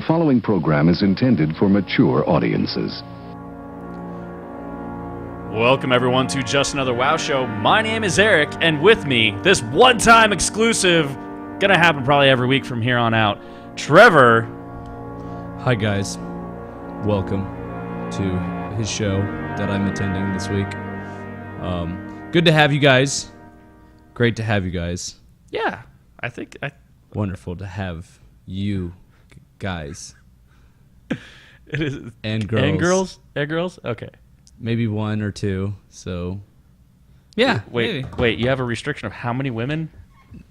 The following program is intended for mature audiences. Welcome, everyone, to Just Another WoW Show. My name is Eric, and with me, this one-time exclusive, gonna happen probably every week from here on out, Trevor. Hi, guys. Welcome to his show that I'm attending this week. Good to have you guys. Great to have you guys. Yeah, Wonderful to have you guys. It is. And girls. And girls? And girls? Okay. Maybe one or two, so... Yeah, Wait, you have a restriction of how many women?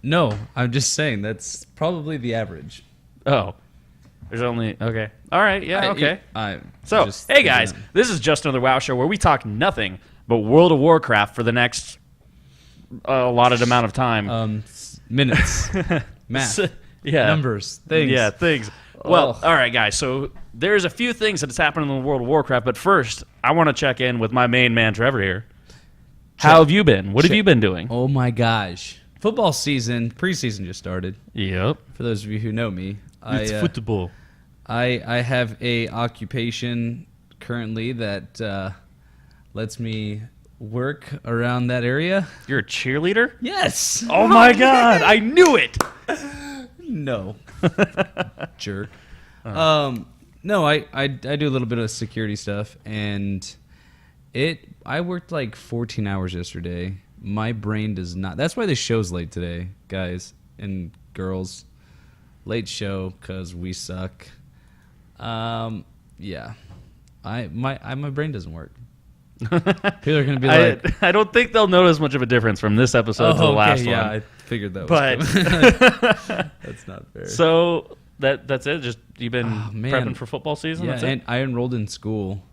No, I'm just saying, that's probably the average. Oh. There's only... Okay. All right, yeah, okay. So, just hey guys, this is Just Another WoW Show where we talk nothing but World of Warcraft for the next allotted amount of time. Minutes. Math. Yeah. Numbers. Things. Yeah, things. Well, all right, guys. So there's a few things that has happened in the World of Warcraft, but first, I want to check in with my main man, Trevor, here. How have you been? What have you been doing? Oh, my gosh. Football season, preseason just started. Yep. For those of you who know me. It's football. I have a occupation currently that lets me work around that area. You're a cheerleader? Yes. Oh, my God. I knew it. No. Jerk. No, I do a little bit of security stuff, and I worked like 14 hours yesterday. My brain does not. That's why the show's late today, guys and girls. Late show because we suck. Yeah. My brain doesn't work. People are gonna be like, I don't think they'll notice much of a difference from this episode to the last one. Yeah, I figured that was But that's not fair. So that's it. Just you've been prepping for football season. Yeah, that's and it? I enrolled in school.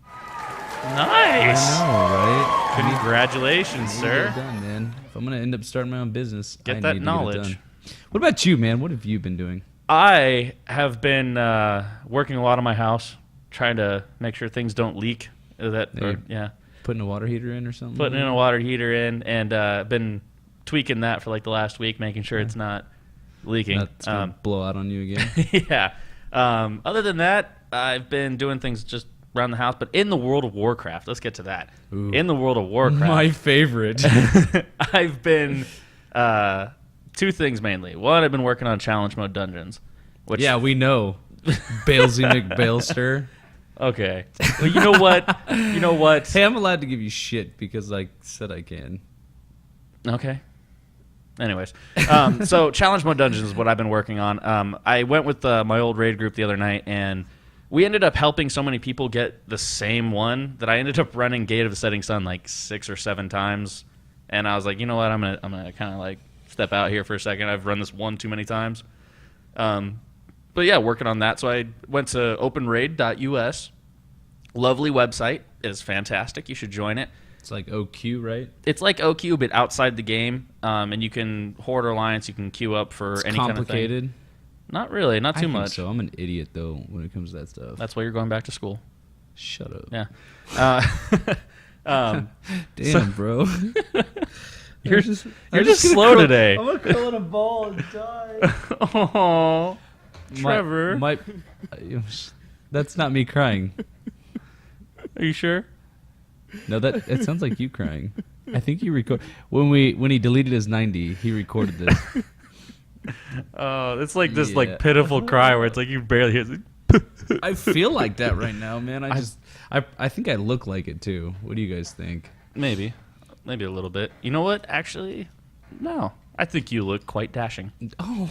Nice. I know, right? Congratulations, I need to sir. get it done, man. If I'm gonna end up starting my own business, Get I that need to knowledge. Get it done. What about you, man? What have you been doing? I have been working a lot on my house, trying to make sure things don't leak. Putting a water heater in or something? Putting in a water heater in, and been tweaking that for like the last week, making sure it's not leaking. That's gonna blow out on you again. Yeah. Other than that, I've been doing things just around the house, but in the World of Warcraft, let's get to that. Ooh. In the World of Warcraft, My favorite. I've been two things mainly. One, I've been working on challenge mode dungeons. Which, yeah, we know. Bailsy McBailster. Okay. Well, you know what? You know what? Hey, I'm allowed to give you shit because I said I can. Okay. Anyways, so challenge mode dungeons is what I've been working on. I went with my old raid group the other night, and we ended up helping so many people get the same one that I ended up running Gate of the Setting Sun like 6 or 7 times. And I was like, you know what? I'm gonna kind of like step out here for a second. I've run this one too many times. But yeah, working on that. So I went to openraid.us. Lovely website. It is fantastic. You should join it. It's like OQ, right? It's like OQ, but outside the game. And you can Horde or Alliance. You can queue up for any kind of thing. Complicated? Not really. Not too much. So I'm an idiot, though, when it comes to that stuff. That's why you're going back to school. Shut up. Yeah. Damn, bro. You're just slow today. I'm going to curl in a ball and die. Oh, Trevor. That's not me crying. Are you sure? No, it sounds like you crying. I think you record when he deleted his 90, he recorded this. Oh, it's like this like pitiful cry where it's like you barely hear it. I feel like that right now, man. I think I look like it too. What do you guys think? Maybe a little bit. You know what? Actually, no. I think you look quite dashing. Oh.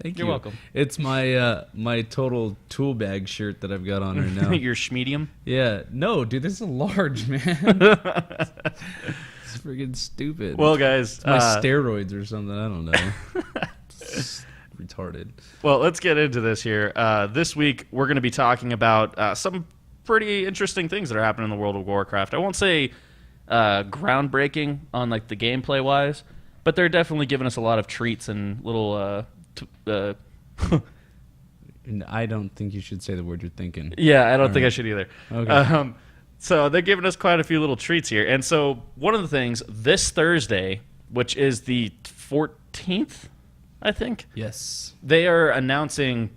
Thank you. You're welcome. It's my my total tool bag shirt that I've got on right now. Your schmedium? Yeah. No, dude, this is a large, man. It's freaking stupid. Well, guys, it's my steroids or something. I don't know. It's retarded. Well, let's get into this here. This week, we're going to be talking about some pretty interesting things that are happening in the World of Warcraft. I won't say groundbreaking on like the gameplay wise, but they're definitely giving us a lot of treats and little. I don't think you should say the word you're thinking. Yeah, I don't think I should either. Okay. So they're giving us quite a few little treats here. And so one of the things, this Thursday, which is the 14th, I think. Yes. They are announcing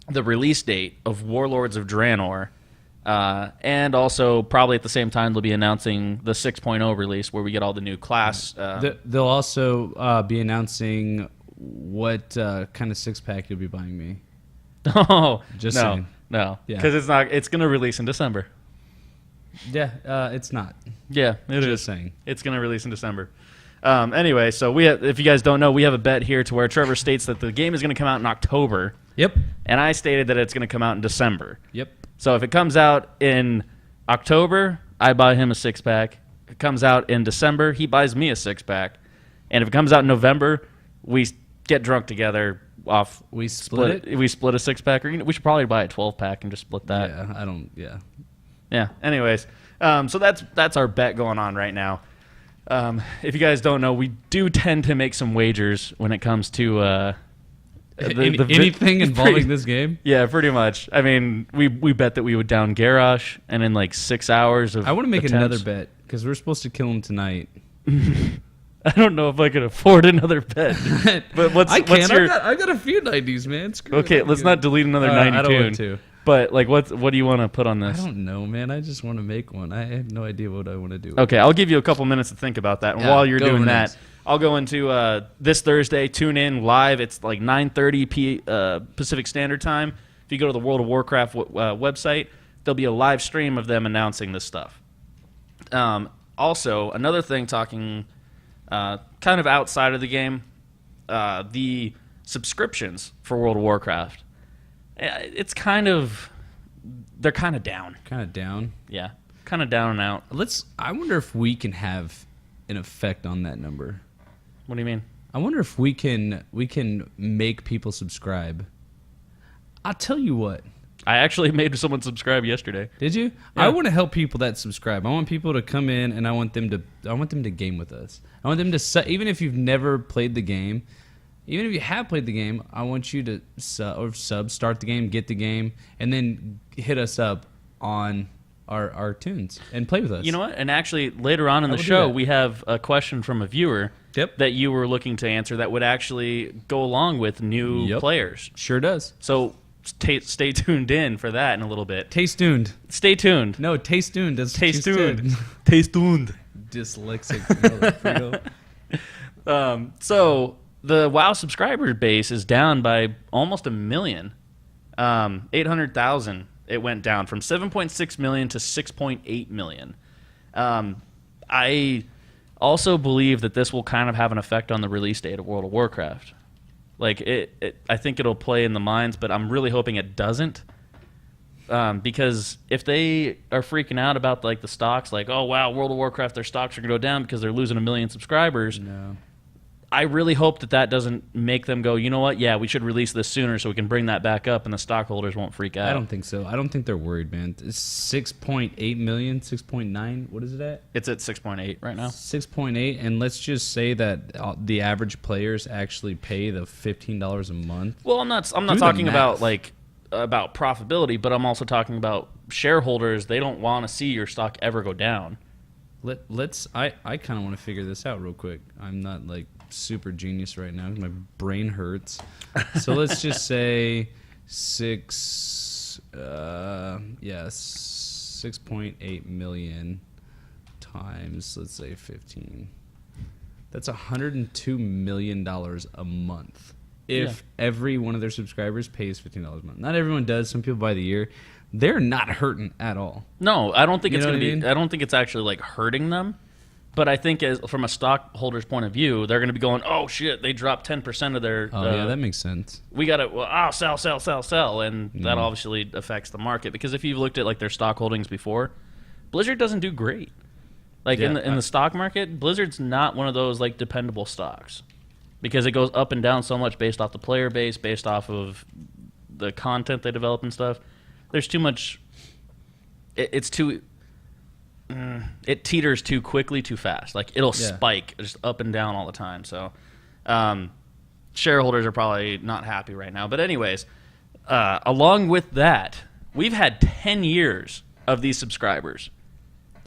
the release date of Warlords of Draenor, and also probably at the same time they'll be announcing the 6.0 release where we get all the new class. They'll also be announcing what kind of six-pack you'll be buying me. Oh, Just no, saying. no, Yeah. because it's not. It's going to release in December. Yeah, it's not. Yeah, it Just is. saying. It's going to release in December. Anyway, so we have, if you guys don't know, we have a bet here to where Trevor states that the game is going to come out in October, Yep. and I stated that it's going to come out in December. Yep. So if it comes out in October, I buy him a six-pack. If it comes out in December, he buys me a six-pack. And if it comes out in November, we get drunk together off. We split it? We split a six-pack. Or, we should probably buy a 12-pack and just split that. Yeah, I don't. Yeah. Yeah. Anyways, so that's our bet going on right now. If you guys don't know, we do tend to make some wagers when it comes to anything involving this game. Yeah, pretty much. I mean, we bet that we would down Garrosh, and in like 6 hours of I want to make attempts, another bet because we're supposed to kill him tonight. I don't know if I could afford another bet. But what's your? I got a few 90s, man. Screw it. Okay, let's not delete another 90 I don't tune. want to. But like, what do you want to put on I this? don't know, man. I just want to make one. I have no idea what I want to do. Okay, I'll give you a couple minutes to think about that. And Yeah, while you're go doing over that, next. I'll go into this Thursday. Tune in live. It's like 9:30 Pacific Standard Time. If you go to the World of Warcraft website, there'll be a live stream of them announcing this stuff. Also, another thing talking kind of outside of the game, the subscriptions for World of Warcraft. It's kind of... They're kind of down. Kind of down. Yeah, kind of down and out. I wonder if we can have an effect on that number. What do you mean? I wonder if we can make people subscribe. I'll tell you what. I actually made someone subscribe yesterday. Did you? Yeah. I want to help people that subscribe. I want people to come in and I want them to game with us. I want them to even if you've never played the game, even if you have played the game, I want you to start the game, get the game, and then hit us up on our tunes and play with us. You know what? And actually, later on in the will do show, that. we have a question from a viewer that you were looking to answer that would actually go along with new players. Sure does. So stay tuned in for that in a little bit. Taste tuned. Stay tuned. No, taste tuned. That's what Taste you said. tuned. Taste tuned. Dyslexic. So the WoW subscriber base is down by almost 1 million. 800,000 it went down from 7.6 million to 6.8 million. I also believe that this will kind of have an effect on the release date of World of Warcraft. Like I think it'll play in the minds, but I'm really hoping it doesn't. Because if they are freaking out about like the stocks, like, oh wow, World of Warcraft, their stocks are going to go down because they're losing 1 million subscribers. No. I really hope that doesn't make them go, you know what? Yeah, we should release this sooner so we can bring that back up and the stockholders won't freak out. I don't think so. I don't think they're worried, man. It's 6.8 million, 6.9. What is it at? It's at 6.8 right now. 6.8, and let's just say that the average players actually pay the $15 a month. Well, I'm not the talking about math. about profitability, but I'm also talking about shareholders. They don't want to see your stock ever go down. Let's. I kind of want to figure this out real quick. I'm not like super genius right now. My brain hurts. So let's just say 6.8 million times, let's say 15. That's $102 million a month. If every one of their subscribers pays $15 a month. Not everyone does. Some people buy the year. They're not hurting at all. No, I don't think it's know going to what I be. mean? I don't think it's actually like hurting them. But I think from a stockholder's point of view, they're going to be going, oh shit, they dropped 10% of their. Oh yeah, that makes sense. We got to sell, and that obviously affects the market because if you've looked at like their stock holdings before, Blizzard doesn't do great. Like in the stock market, Blizzard's not one of those like dependable stocks because it goes up and down so much based off the player base, based off of the content they develop and stuff. There's too much. It's too. It teeters too quickly, too fast. Like it'll spike just up and down all the time. So shareholders are probably not happy right now. But anyways, along with that, we've had 10 years of these subscribers.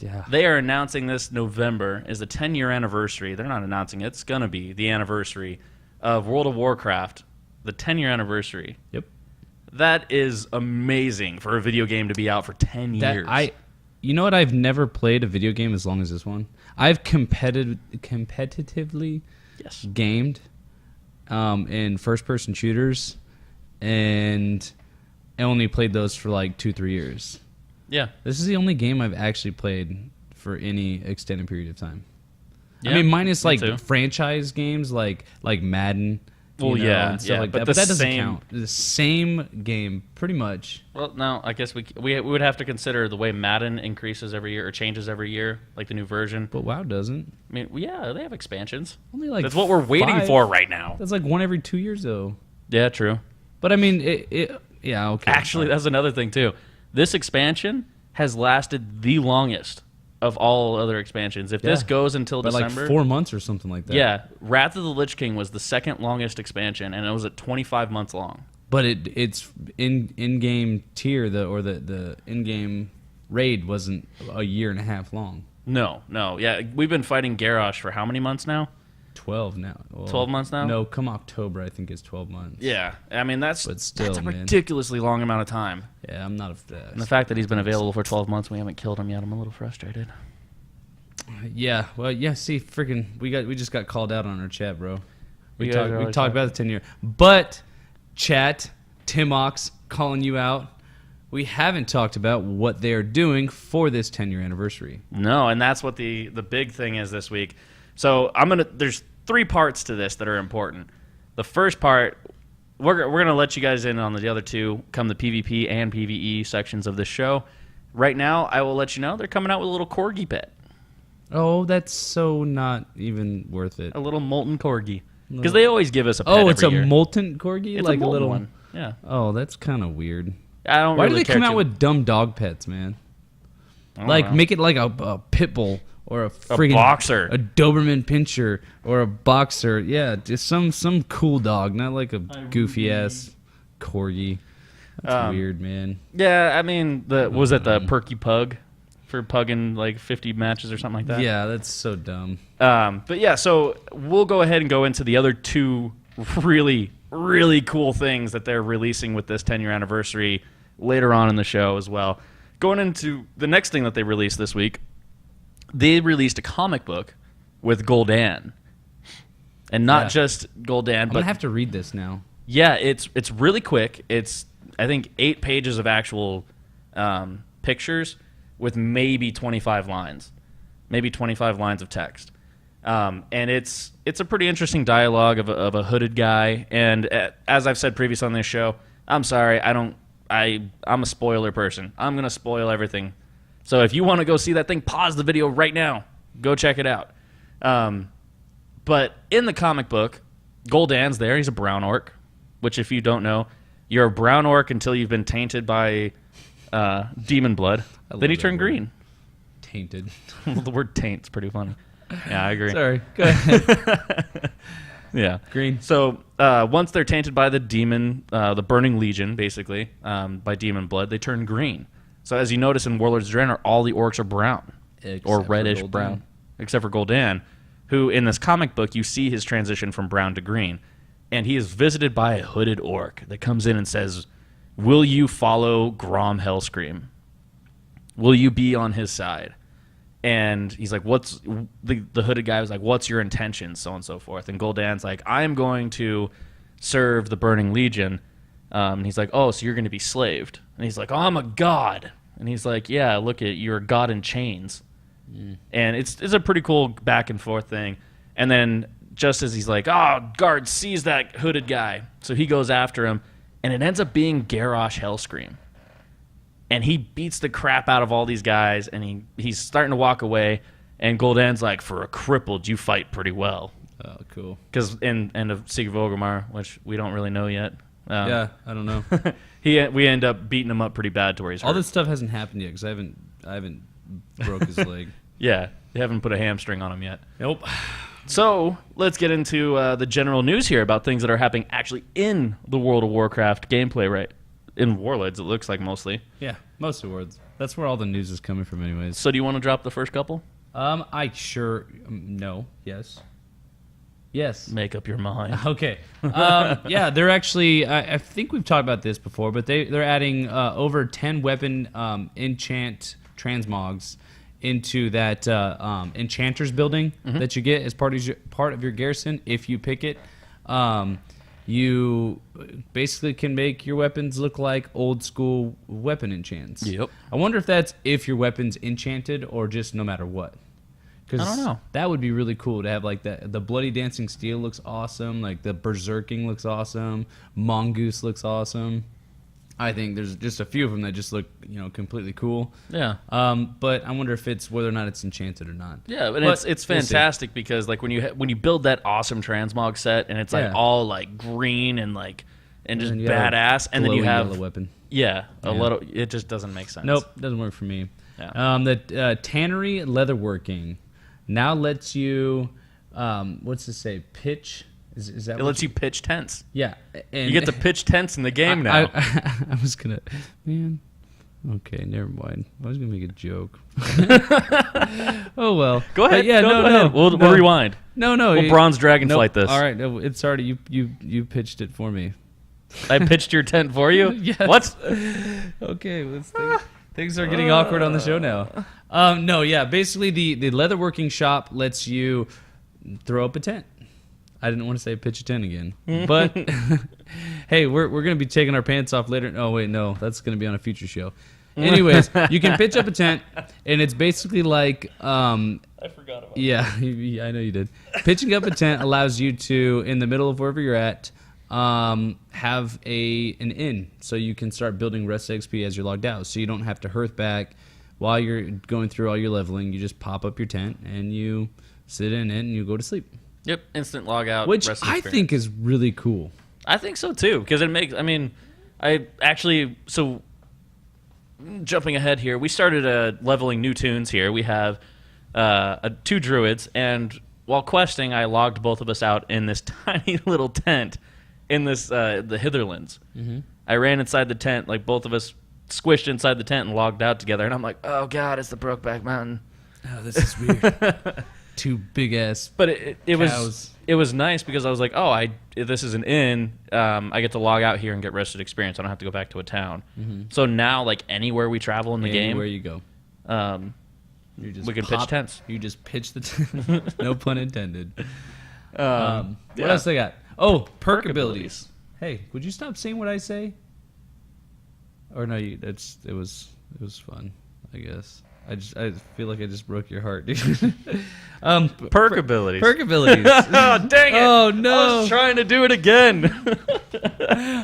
Yeah. They are announcing this November is the 10-year anniversary. They're not announcing it. It's going to be the anniversary of World of Warcraft, the 10-year anniversary. Yep. That is amazing for a video game to be out for 10 years. You know what? I've never played a video game as long as this one. I've competitively Yes. gamed in first-person shooters, and I only played those for like 2-3 years. Yeah. This is the only game I've actually played for any extended period of time. Yeah, I mean, minus me like too. franchise games like Madden. Well, yeah, and stuff like but that. But that doesn't same- count. The same game, pretty much. Well, no, I guess we would have to consider the way Madden increases every year or changes every year, like the new version. But WoW doesn't. I mean, yeah, they have expansions. Only like That's what we're waiting 5. for right now. That's like one every 2 years, though. Yeah, true. But I mean, yeah, okay. Actually, that's another thing too. This expansion has lasted the longest of all other expansions. If this Yeah. goes until by December, like 4 months or something like that. yeah, Wrath of the Lich King was the second longest expansion, and it was at 25 months long. But it's in-game tier the in-game raid wasn't a year and a half long. No, yeah, we've been fighting Garrosh for how many months now? 12 now. Well, 12 months now? No, come October, I think it's 12 months. Yeah, I mean that's But still, that's a man. ridiculously long amount of time. Yeah, I'm not And the fact that he's been available for 12 months, we haven't killed him yet. I'm a little frustrated. Yeah, well, yeah. See, freaking, we just got called out on our chat, bro. We You guys are talked always talking. about the 10-year, but chat, Timox calling you out. We haven't talked about what they are doing for this 10-year anniversary. No, and that's what the big thing is this week. So there's 3 parts to this that are important. The first part, we're gonna let you guys in on the other 2 come the PvP and PvE sections of this show. Right now, I will let you know they're coming out with a little corgi pet, Oh, that's so not even worth it. a little molten corgi, because they always give us a pet. Oh, it's a every year. molten corgi, It's like a molten little one. Yeah, Oh, that's kind of weird. I don't. Why really do they come care out too- with dumb dog pets, man? I don't Like know. make it like a pit bull or a friggin' boxer. a Doberman Pinscher or a boxer. Yeah, just some cool dog, not like a goofy ass corgi. That's weird, man. Yeah, I mean, was it the perky pug for pugging like 50 matches or something like that? Yeah, that's so dumb. But yeah, so we'll go ahead and go into the other 2 really, really cool things that they're releasing with this 10-year anniversary later on in the show as well. Going into the next thing that they released this week, they released a comic book with Gul'dan. And not Yeah. just Gul'dan, I'm but gonna have to read this now. yeah, it's really quick. It's, I think, 8 pages of actual pictures with maybe 25 lines. Maybe 25 lines of text. And it's a pretty interesting dialogue of a hooded guy. And as I've said previously on this show, I'm sorry, I'm a spoiler person. I'm going to spoil everything. So if you want to go see that thing, pause the video right now. Go check it out. But in the comic book, Gul'dan's there. He's a brown orc, which if you don't know, you're a brown orc until you've been tainted by demon blood. I Then love you that turn word. green. Tainted. Well, the word taint's pretty funny. Yeah, I agree. Sorry. Go ahead. Yeah. Green. So once they're tainted by the demon, the Burning Legion, basically, by demon blood, they turn green. So as you notice in Warlords of Draenor, all the orcs are brown. Except or for reddish Gul'dan. brown. Except for Gul'dan, who in this comic book, you see his transition from brown to green. And he is visited by a hooded orc that comes in and says, "Will you follow Grom Hellscream? Will you be on his side?" And he's like, "What's the hooded guy was like? What's your intention?" So on and so forth. And Gul'dan's like, "I am going to serve the Burning Legion." And he's like, "Oh, so you're going to be slaved?" And he's like, "Oh, I'm a god." And he's like, "Yeah, look at you're a god in chains." And it's a pretty cool back and forth thing. And then just as he's like, "Oh, guard, seize that hooded guy," so he goes after him, and it ends up being Garrosh Hellscream. And he beats the crap out of all these guys, and he's starting to walk away. And Gul'dan's like, "For a crippled, you fight pretty well." Oh, cool. Because in End of Siege of Orgrimmar, which we don't really know yet. Yeah, I don't know. we end up beating him up pretty bad to where he's hurt. All this stuff hasn't happened yet because I haven't broke his leg. Yeah, they haven't put a hamstring on him yet. Nope. So let's get into the general news here about things that are happening actually in the World of Warcraft gameplay, right? In Warlords, it looks like mostly. Yeah, most of the words. That's where all the news is coming from, anyways. So do you want to drop the first couple? I sure no. Yes. Yes. Make up your mind. Okay. Yeah, they're actually. I think we've talked about this before, but they're adding over 10 weapon enchant transmogs into that enchanter's building that you get as part of your garrison. If you pick it, you basically can make your weapons look like old school weapon enchants. Yep. I wonder if that's if your weapon's enchanted or just no matter what. I don't know. That would be really cool to have like that. The Bloody Dancing Steel looks awesome. Like the Berserking looks awesome. Mongoose looks awesome. I think there's just a few of them that just look, completely cool. Yeah. But I wonder if it's whether or not it's enchanted or not. Yeah, but it's fantastic because like when you build that awesome transmog set and it's like all like green and just badass, and then you have yellow weapon. Yeah, a little. It just doesn't make sense. Nope, doesn't work for me. Yeah. The tannery leatherworking now lets you, what's it say? Pitch. Is that? It lets you pitch tents. Yeah, and you get to pitch tents in the game now. I was gonna, man. Okay, never mind. I was gonna make a joke. Oh well. Go ahead. Yeah, go ahead. We'll rewind. No. We'll bronze dragonflight this. All right, it's already you pitched it for me. I pitched your tent for you. Yes. What? Okay, things are getting awkward on the show now. No, yeah. Basically, the leatherworking shop lets you throw up a tent. I didn't want to say pitch a tent again, but hey, we're gonna be taking our pants off later. Oh wait, no, that's gonna be on a future show. Anyways, you can pitch up a tent, and it's basically like I forgot about. Yeah, I know you did. Pitching up a tent allows you to, in the middle of wherever you're at, have an inn, so you can start building rest XP as you're logged out. So you don't have to hearth back while you're going through all your leveling. You just pop up your tent and you sit in it and you go to sleep. Yep, instant log out. Which rest I think is really cool. I think so too, because it makes. I mean, so jumping ahead here, we started leveling new tunes here. We have 2 druids, and while questing, I logged both of us out in this tiny little tent in this the Hitherlands. Mm-hmm. I ran inside the tent, like both of us squished inside the tent and logged out together, and I'm like, oh god, it's the Brokeback Mountain. Oh, this is weird. 2 big ass. But it was nice because I was like, oh, this is an inn. I get to log out here and get rested experience. I don't have to go back to a town. Mm-hmm. So now, like anywhere we travel in the game, anywhere you go, we can pitch tents. You just pitch the tent. No pun intended. What else they got? Oh, perk abilities. Hey, would you stop saying what I say? Or no, it was fun, I guess. I feel like I just broke your heart, dude. Perk abilities. Perk abilities. Oh, dang it. Oh, no. I was trying to do it again.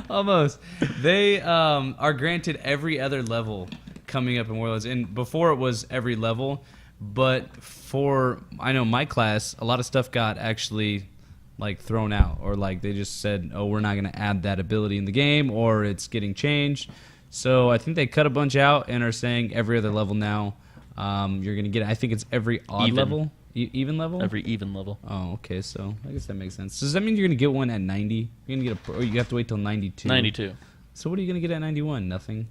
Almost. They are granted every other level coming up in Warlords. And before it was every level, but I know my class, a lot of stuff got actually like thrown out, or like they just said, oh, we're not going to add that ability in the game, or it's getting changed. So I think they cut a bunch out and are saying every other level now. You're going to get, I think it's every odd level. Even level? Every even level. Oh, okay. So I guess that makes sense. So does that mean you're going to get one at 90? You're going to get or you have to wait till 92? 92. So what are you going to get at 91? Nothing?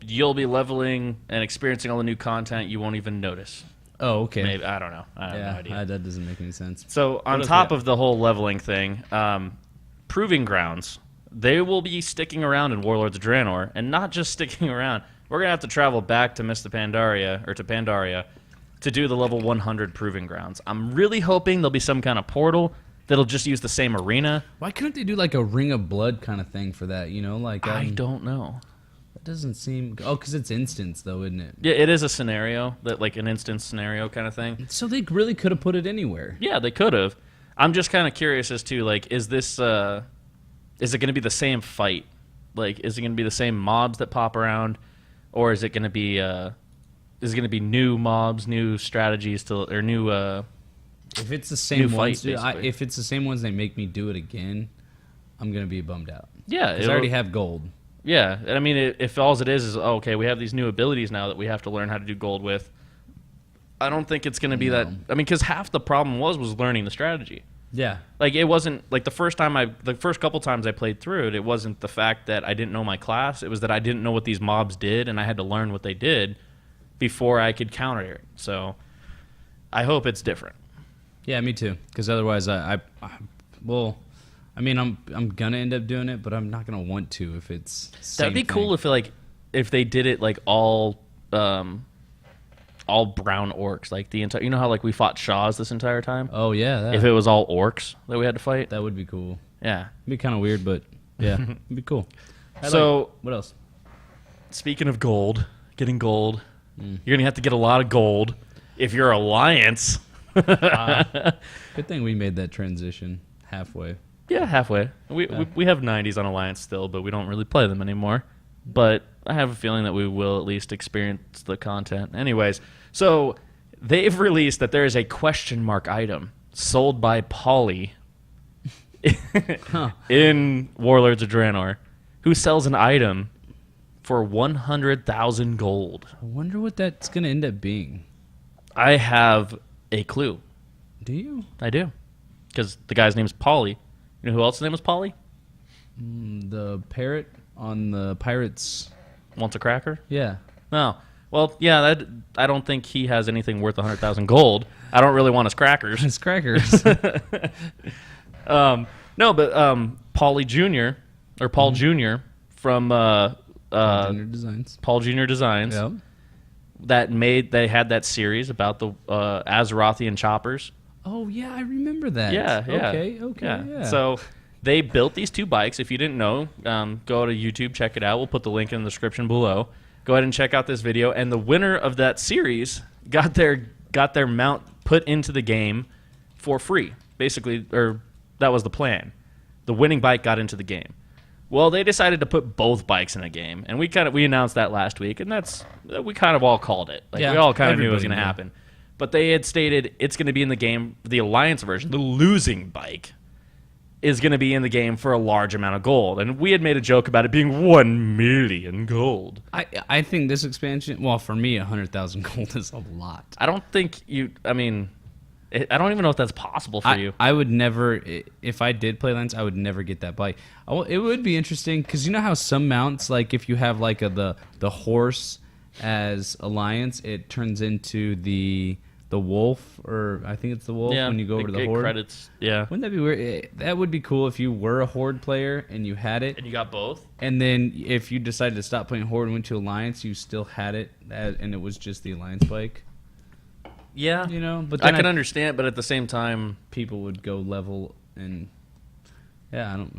You'll be leveling and experiencing all the new content you won't even notice. Oh, okay. Maybe, I don't know. I have no idea. That doesn't make any sense. So on top of the whole leveling thing, Proving Grounds, they will be sticking around in Warlords of Draenor, and not just sticking around. We're going to have to travel back to Pandaria to do the level 100 Proving Grounds. I'm really hoping there'll be some kind of portal that'll just use the same arena. Why couldn't they do like a Ring of Blood kind of thing for that, like... I don't know. That doesn't seem... Oh, because it's instance, though, isn't it? Yeah, it is a scenario, like an instance scenario kind of thing. So they really could have put it anywhere. Yeah, they could have. I'm just kind of curious as to, like, is this... is it going to be the same fight? Like, is it going to be the same mobs that pop around? Or is it going to be new mobs, new strategies or new if it's the same ones, fight, if it's the same ones, they make me do it again, I'm going to be bummed out. Yeah, because I already have gold. Yeah, and I mean, if all it is okay, we have these new abilities now that we have to learn how to do gold with. I don't think it's going to be that. I mean, because half the problem was learning the strategy. Yeah, like it wasn't like the first couple times I played through it. It wasn't the fact that I didn't know my class. It was that I didn't know what these mobs did, and I had to learn what they did before I could counter it. So I hope it's different. Yeah, me too. Because otherwise, well, I mean, I'm gonna end up doing it, but I'm not gonna want to if it's. That'd be cool if they did it like all brown orcs, like the entire. You know how like we fought Shaws this entire time? Oh yeah. If it was all orcs that we had to fight, that would be cool. Yeah, It'd be kind of weird, but yeah, it'd be cool. What else? Speaking of gold, getting gold, you're gonna have to get a lot of gold if you're Alliance. Good thing we made that transition halfway. Yeah, halfway. We have 90s on Alliance still, but we don't really play them anymore. But I have a feeling that we will at least experience the content. Anyways, so they've released that there is a question mark item sold by Polly in Warlords of Draenor, who sells an item for 100,000 gold. I wonder what that's going to end up being. I have a clue. Do you? I do. Because the guy's name is Polly. You know who else's name is Polly? The parrot on the Pirates. Wants a cracker? Yeah. No. Well, yeah, I don't think he has anything worth 100,000 gold. I don't really want his crackers. His crackers. No, but Paulie Jr. or Paul Jr. from Paul Jr. Designs. Paul Jr. Designs. Yep. They had that series about the Azerothian choppers. Oh yeah, I remember that. Yeah. Okay. Yeah. So they built these two bikes. If you didn't know, go to YouTube, check it out. We'll put the link in the description below. Go ahead and check out this video. And the winner of that series got their mount put into the game for free, basically, or that was the plan. The winning bike got into the game. Well, they decided to put both bikes in the game, and we announced that last week, and we kind of all called it. Like, we all kind of knew it was going to happen. But they had stated it's going to be in the game, the Alliance version, the losing bike is going to be in the game for a large amount of gold. And we had made a joke about it being 1 million gold. I think this expansion, well, for me, 100,000 gold is a lot. I don't think I don't even know if that's possible for you. I would never, if I did play Alliance, I would never get that bike. It would be interesting, because you know how some mounts, like if you have like the horse as Alliance, it turns into the wolf, or I think it's the wolf when you go over to the horde. Credits. Yeah. Wouldn't that be weird? That would be cool if you were a horde player and you had it. And you got both? And then if you decided to stop playing horde and went to Alliance, you still had it, and it was just the Alliance bike. Yeah. You know, but I can understand, but at the same time, people would go level and I don't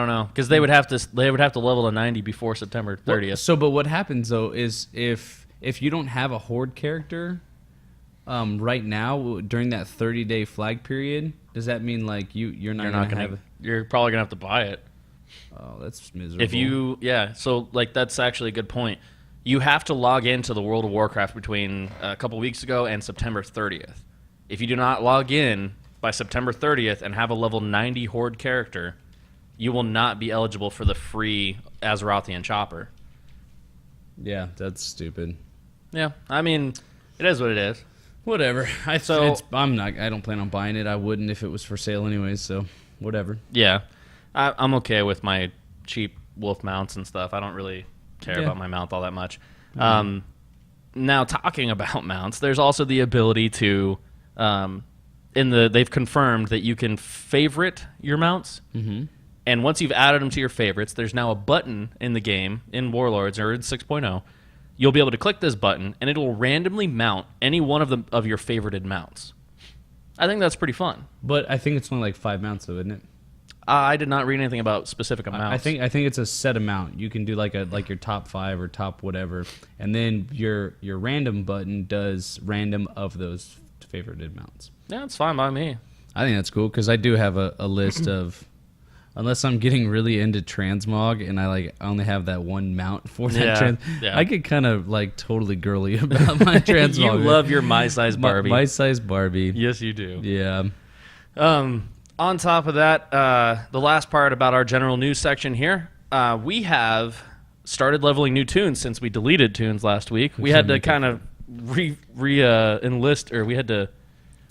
know, because they would have to level to 90 before September 30th. But what happens though is if you don't have a horde character right now during that 30-day flag period, does that mean like you're not going to have you're probably going to have to buy it? Oh, that's miserable. So like that's actually a good point. You have to log into the World of Warcraft between a couple weeks ago and September 30th. If you do not log in by September 30th and have a level 90 Horde character, you will not be eligible for the free Azerothian chopper. Yeah, that's stupid. Yeah, I mean, it is what it is. Whatever. I don't plan on buying it. I wouldn't if it was for sale anyways, so whatever. Yeah. I'm okay with my cheap wolf mounts and stuff. I don't really care about my mount all that much. Now, talking about mounts, there's also the ability to they've confirmed that you can favorite your mounts, and once you've added them to your favorites, there's now a button in the game in Warlords or in 6.0. You'll be able to click this button, and it will randomly mount any one of your favorited mounts. I think that's pretty fun. But I think it's only like 5 mounts, though, isn't it? I did not read anything about specific amounts. I think it's a set amount. You can do like your top 5 or top whatever, and then your random button does random of those favorited mounts. Yeah, it's fine by me. I think that's cool because I do have a list of, unless I'm getting really into transmog and I only have that one mount for that I get kind of like totally girly about my transmog. You love your my size Barbie. My size Barbie. Yes, you do. Yeah. On top of that, the last part about our general news section here, we have started leveling new tunes since we deleted tunes last week. We had to kind of enlist, or we had to,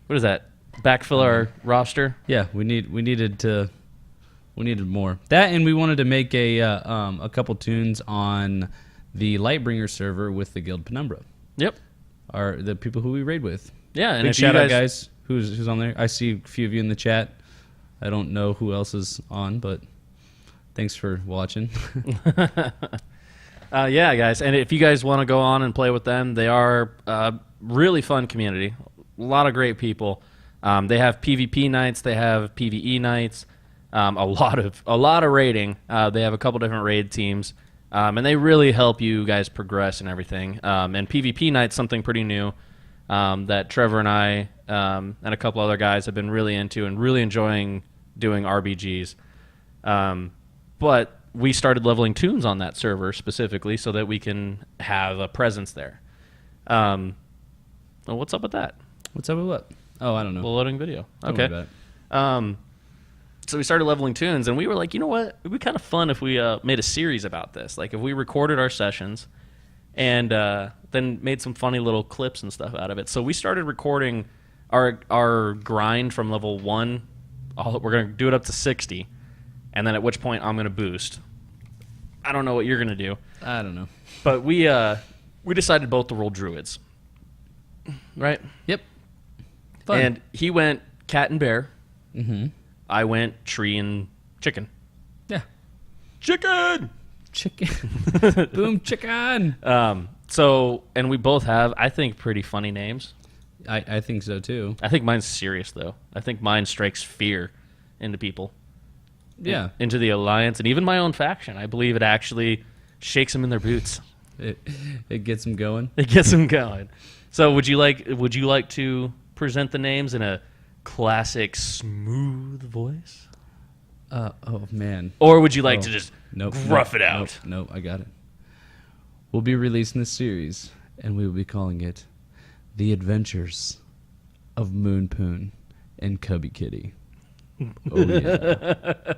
backfill our roster. Yeah, we needed more. That, and we wanted to make a couple tunes on the Lightbringer server with the Guild Penumbra. Yep. Are the people who we raid with. Yeah, and big if shout you out guys who's on there. I see a few of you in the chat. I don't know who else is on, but thanks for watching. Yeah, guys. And if you guys want to go on and play with them, they are a really fun community. A lot of great people. They have PvP nights. They have PvE nights. A lot of raiding. They have a couple different raid teams. And they really help you guys progress and everything. And PvP night's something pretty new that Trevor and I and a couple other guys have been really into and really enjoying doing RBGs. But we started leveling tunes on that server specifically so that we can have a presence there. Well, what's up with that? What's up with what? Oh, I don't know. The loading video. Don't Okay. worry about it. So we started leveling tunes, and we were like, you know what? It would be kind of fun if we made a series about this. Like if we recorded our sessions and then made some funny little clips and stuff out of it. So we started recording our grind from level 1. We're going to do it up to 60, and then at which point I'm going to boost. I don't know what you're going to do. I don't know. But we decided both to roll druids. Right? Yep. Fun. And he went cat and bear. Mm-hmm. I went tree and chicken. Yeah. Chicken! Chicken. Boom, chicken. So, and we both have, I think, pretty funny names. I think so, too. I think mine's serious, though. I think mine strikes fear into people. Yeah. Into the Alliance, and even my own faction. I believe it actually shakes them in their boots. It gets them going. It gets them going. So would you like to present the names in a classic smooth voice? Oh, man. Or would you like to just gruff it nope, out? Nope, I got it. We'll be releasing this series, and we will be calling it The Adventures of Moon Poon and Cubby Kitty. Oh, yeah.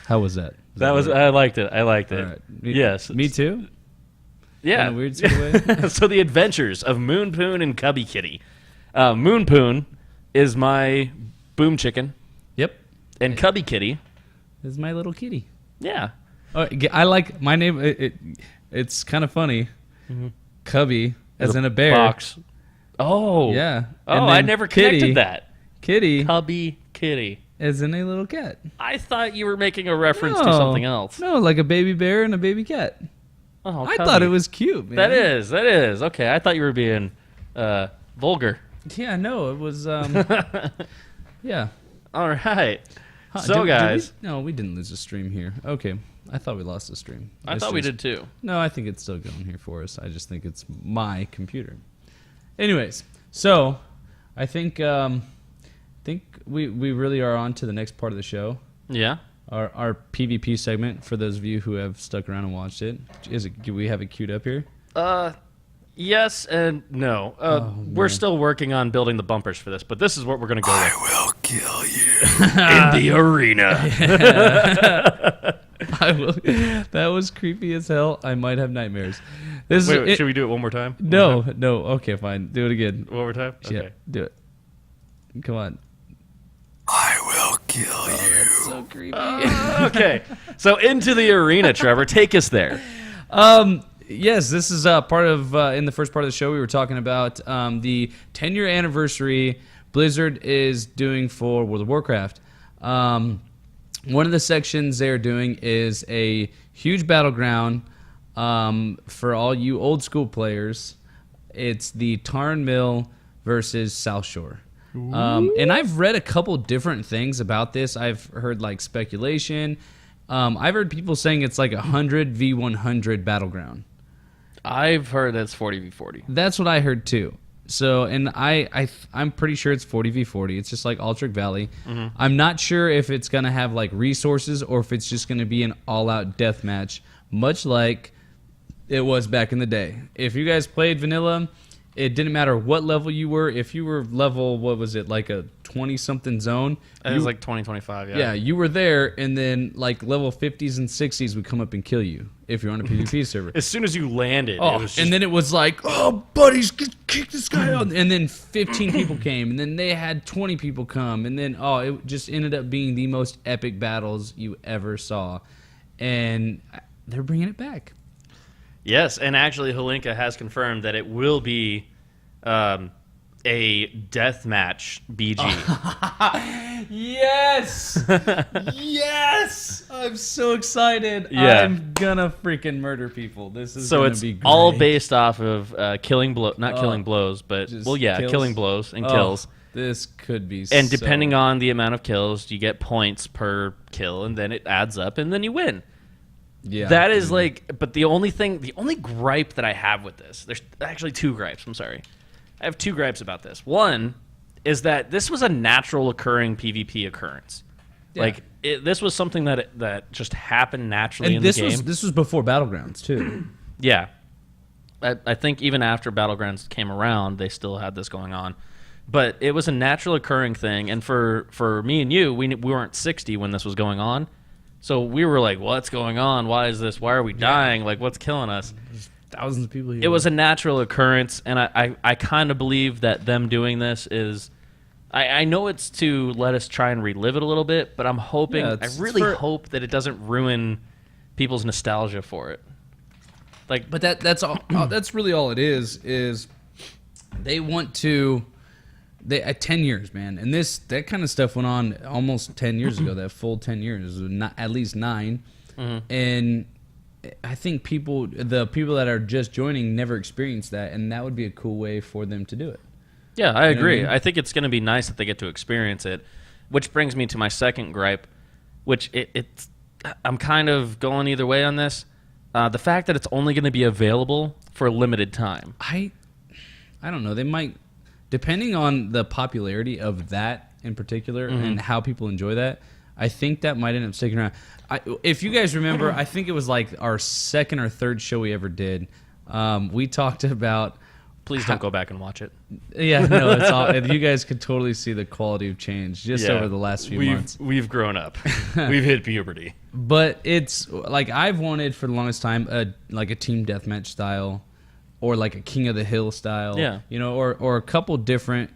How was that? I liked it. I liked it. All right. Yes. Me too? Yeah. In a weird sort of way? So the adventures of Moon Poon and Cubby Kitty. Moon Poon is my boom chicken, Yep. and Cubby Kitty. This is my little kitty. Yeah. Oh, I like my name. It's kind of funny. Mm-hmm. Cubby, as Little in a bear. Box. Oh. Yeah. Oh, And I then never kitty, connected that. Kitty, Cubby Kitty. as in a little cat. I thought you were making a reference to No. something else. No, like a baby bear and a baby cat. Oh, I Cubby. thought it was cute, man. That is. Okay, I thought you were being vulgar. Yeah, no, it was. Yeah. All right. Huh, So, did we- guys. we didn't lose a stream here. Okay, I thought we lost a stream. I thought we did too. No, I think it's still going here for us. I just think it's my computer. Anyways, so I think we really are on to the next part of the show. Yeah. Our PvP segment, for those of you who have stuck around and watched it. Do we have it queued up here? Yes and no. We're still working on building the bumpers for this, but this is what we're going to go with. I will kill you. In the arena. I will. That was creepy as hell. I might have nightmares. This Wait, is should we do it one more time? no. Okay, fine. Do it again. One more time? Yeah, Okay. do it. Come on. I will kill you. So creepy. Okay. So into the arena, Trevor. Take us there. Yes, this is part of in the first part of the show we were talking about the 10-year anniversary Blizzard is doing for World of Warcraft. One of the sections they're doing is a huge battleground for all you old school players. It's the Tarn Mill versus South Shore. And I've read a couple different things about this. I've heard like speculation. I've heard people saying it's like 100 v 100 battleground. I've heard that's 40v40. That's what I heard too. So, and I'm pretty sure it's 40v40. It's just like Altric Valley. Mm-hmm. I'm not sure if it's gonna have like resources or if it's just gonna be an all-out death match, much like it was back in the day. If you guys played vanilla, it didn't matter what level you were. If you were level, what was it, like a 20-something zone? It was like 2025, yeah. Yeah, you were there, and then like level 50s and 60s would come up and kill you if you're on a PvP server. As soon as you landed, Oh, it was just, and then it was like, oh, buddies, kick this guy out. And then 15 people came, and then they had 20 people come, and then, it just ended up being the most epic battles you ever saw. And they're bringing it back. yes, and actually Holinka has confirmed that it will be a deathmatch BG. Yes! Yes! I'm so excited. Yeah. I'm gonna freaking murder people. This is So gonna it's be great. all based off of killing blows, but just killing kills. blows and Oh, kills. This could be And depending on the amount of kills, you get points per kill, and then it adds up, and then you win. Yeah, That is but the only gripe that I have with this, there's actually two gripes. I'm sorry. I have two gripes about this. One is that this was a natural occurring PvP occurrence. Yeah. Like, this was something that just happened naturally and in the game. this was before Battlegrounds too. Yeah. I think even after Battlegrounds came around, they still had this going on. But it was a natural occurring thing, and for me and you, we weren't 60 when this was going on. So we were like, what's going on? Why is this? Why are we dying? Like, what's killing us? There's thousands of people here. It was a natural occurrence, and I kind of believe that them doing this is... I know it's to let us try and relive it a little bit, but I'm hoping... I really hope that it doesn't ruin people's nostalgia for it. Like, But that's all. That's really all it is they want to... at 10 years, man, and that kind of stuff went on almost 10 years ago. That full 10 years, not at least 9, and I think the people that are just joining never experienced that, and that would be a cool way for them to do it. Yeah, I agree. I mean? I think it's going to be nice that they get to experience it, which brings me to my second gripe, which it's I'm kind of going either way on this. The fact that it's only going to be available for a limited time. I don't know. They might. Depending on the popularity of that in particular and how people enjoy that, I think that might end up sticking around. If you guys remember, I think it was like our second or third show we ever did. We talked about... Please don't go back and watch it. Yeah, no, it's all... You guys could totally see the quality of change just over the last few months. We've grown up. We've hit puberty. But it's... Like, I've wanted for the longest time a team deathmatch style... or like a King of the Hill style, or a couple different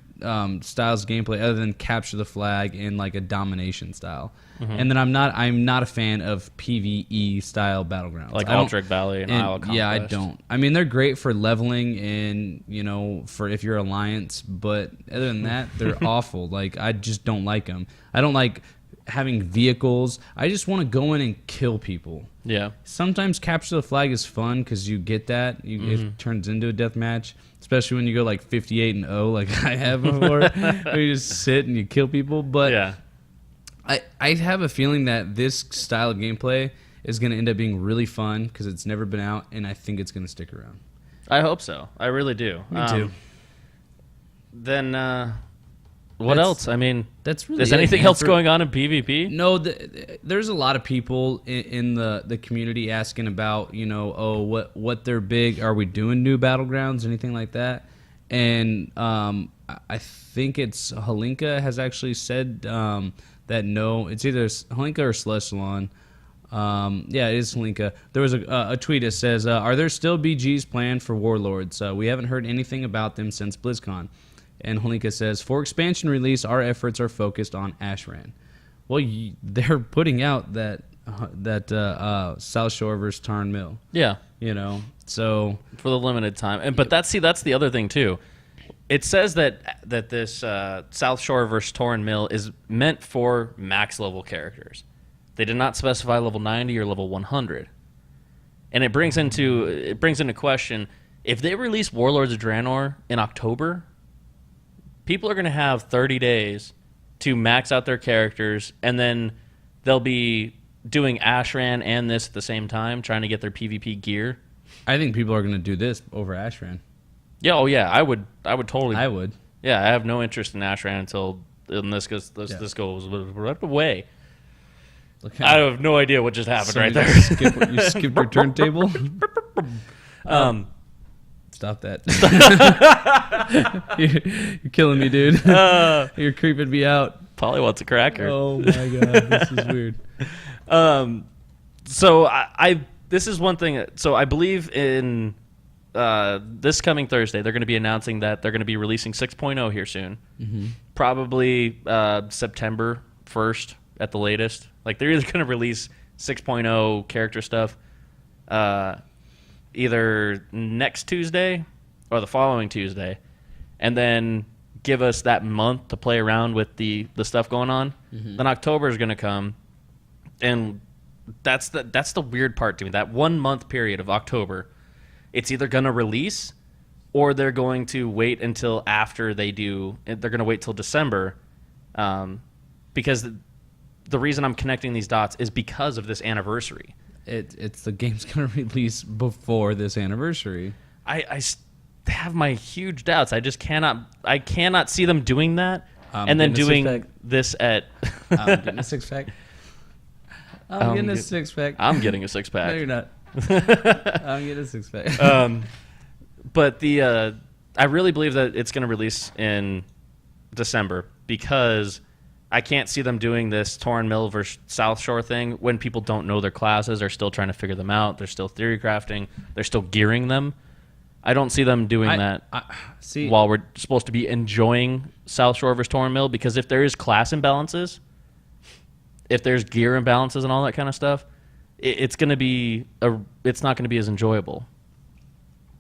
styles of gameplay other than capture the flag and like a domination style. And then I'm not a fan of PvE style battlegrounds, like Aldrich Valley and Isle of Conquest. Yeah, I don't. I mean, they're great for leveling and for if you're Alliance, but other than that, they're awful. Like, I just don't like them. I don't like having vehicles. I just want to go in and kill people. Yeah. Sometimes capture the flag is fun because you get that. It turns into a death match, especially when you go like 58-0 like I have before, where you just sit and you kill people. But yeah. I have a feeling that this style of gameplay is going to end up being really fun because it's never been out, and I think it's going to stick around. I hope so. I really do. Me too. Then what else? I mean, that's really is anything else going on in PvP? No, there's a lot of people in the community asking about, what they're big. Are we doing new battlegrounds, anything like that? And I think it's Halinka has actually said that no, it's either Halinka or Celestalon. Yeah, it is Halinka. There was a tweet that says, "Are there still BGs planned for Warlords? We haven't heard anything about them since BlizzCon." And Halinka says, "For expansion release, our efforts are focused on Ashran." Well, they're putting out that South Shore versus Tarn Mill. Yeah, so for the limited time. But that's the other thing too. It says that this South Shore versus Torn Mill is meant for max level characters. They did not specify level 90 or level 100, and it brings into question if they release Warlords of Draenor in October. People are going to have 30 days to max out their characters, and then they'll be doing Ashran and this at the same time, trying to get their PvP gear. I think people are going to do this over Ashran. Yeah, oh yeah, I would totally. I would. Yeah, I have no interest in Ashran until this goes right away. I have no idea what just happened right there. You skipped your turntable. Stop that. You're killing me, dude. You're creeping me out. Polly wants a cracker. Oh my god, this is weird. So this is one thing. So I believe in this coming Thursday, they're going to be announcing that they're going to be releasing 6.0 here soon. Probably September 1st at the latest. Like, they're either going to release 6.0 character stuff either next Tuesday or the following Tuesday. And then give us that month to play around with the stuff going on. Then October is going to come, and that's the weird part to me. That 1 month period of October, it's either going to release or they're going to wait until after they do. They're going to wait till December, because the reason I'm connecting these dots is because of this anniversary. It's the game's going to release before this anniversary. I have my huge doubts. I just cannot see them doing that and then doing this at. I'm getting a 6-pack. I'm getting a 6-pack. I'm getting a 6-pack. No, you're not. I'm getting a 6-pack. But I really believe that it's going to release in December, because I can't see them doing this Torn Mill versus South Shore thing when people don't know their classes. They're still trying to figure them out. They're still theory crafting. They're still gearing them. I don't see them doing that while we're supposed to be enjoying South Shore versus Torn Mill, because if there is class imbalances, if there's gear imbalances and all that kind of stuff, it's not going to be as enjoyable.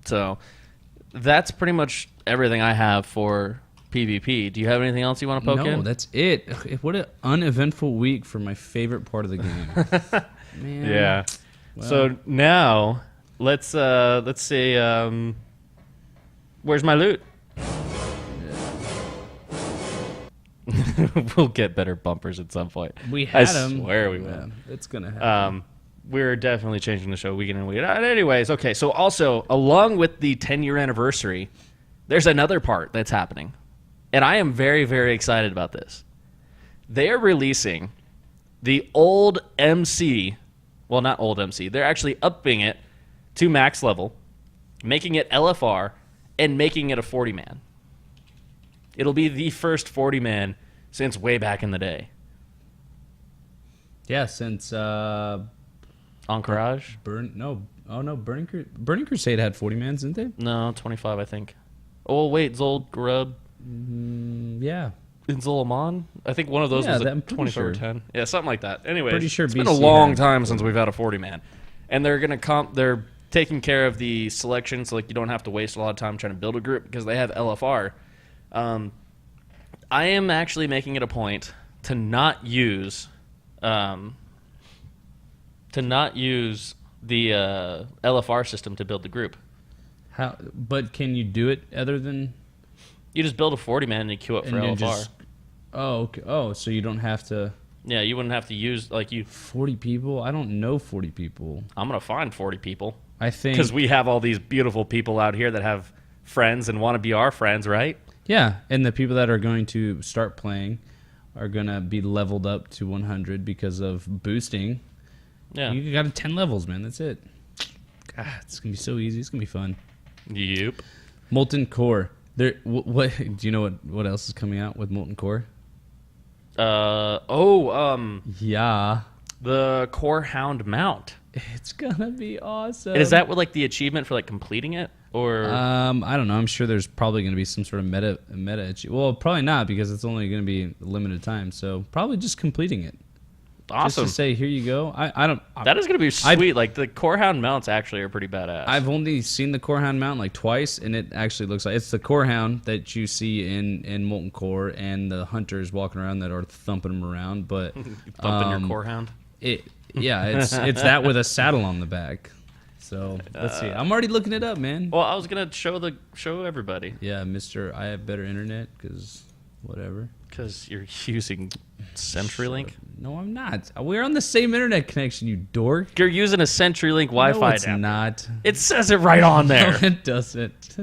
So that's pretty much everything I have for PvP. Do you have anything else you want to poke in? No, that's it. What an uneventful week for my favorite part of the game. Man. Yeah. Well. So now let's see. Where's my loot? We'll get better bumpers at some point. We had I them. swear we will. Yeah, it's gonna happen. We're definitely changing the show week in and week out. Anyways, okay. So also, along with the 10-year anniversary, there's another part that's happening, and I am very, very excited about this. They are releasing the old MC. Well, not old MC. They're actually upping it to max level, making it LFR, and making it a 40-man. It'll be the first 40-man since way back in the day. Yeah, since Encourage? Burning Crusade had 40 mans, didn't they? No, 25, I think. Oh, wait, Zol Grub Yeah. and Zolaman? I think one of those was a I'm pretty 25 sure. or 10. Yeah, something like that. Anyways, Pretty sure it's been a BC long had time since we've had a 40-man. And they're going to they're taking care of the selection, so like you don't have to waste a lot of time trying to build a group because they have LFR. I am actually making it a point to not use the LFR system to build the group. How? But can you do it other than? You just build a 40-man and you queue up for LFR. Oh, okay. Oh, so you don't have to. Yeah, you wouldn't have to use 40 people? I don't know 40 people. I'm gonna find 40 people. I think because we have all these beautiful people out here that have friends and want to be our friends, right? Yeah, and the people that are going to start playing are going to be leveled up to 100 because of boosting. Yeah. You got 10 levels, man. That's it. God, it's going to be so easy. It's going to be fun. Yep. Molten Core. What do you know what else is coming out with Molten Core? Yeah. The Core Hound mount. It's going to be awesome. And is that what the achievement for completing it? Or I don't know. I'm sure there's probably going to be some sort of meta. Well, probably not because it's only going to be a limited time. So probably just completing it. Awesome. Just to say, here you go. That is going to be sweet. The Core Hound mounts actually are pretty badass. I've only seen the Core Hound mount twice, and it actually looks like it's the Core Hound that you see in Molten Core, and the hunters walking around that are thumping them around. But thumping your Core Hound. It's that with a saddle on the back. So let's see. I'm already looking it up, man. Well, I was gonna show everybody. Yeah, Mister, I have better internet because whatever. Because you're using CenturyLink. No, I'm not. We're on the same internet connection, you dork. You're using a CenturyLink Wi-Fi. No, it's not. It says it right on there. No, it doesn't.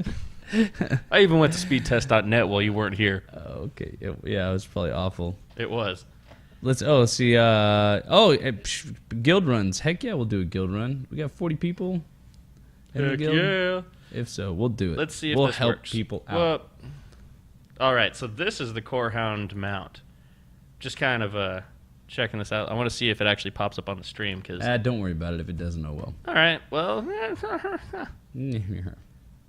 I even went to speedtest.net while you weren't here. Okay. Yeah, it was probably awful. It was. Let's see. Guild runs. Heck yeah, we'll do a guild run. We got 40 people in the guild. Yeah. If so, we'll do it. Let's see if we'll this help works. people out. Well, all right, so this is the Core Hound mount. Just kind of checking this out. I want to see if it actually pops up on the stream. Don't worry about it if it doesn't. Oh well. All right, well,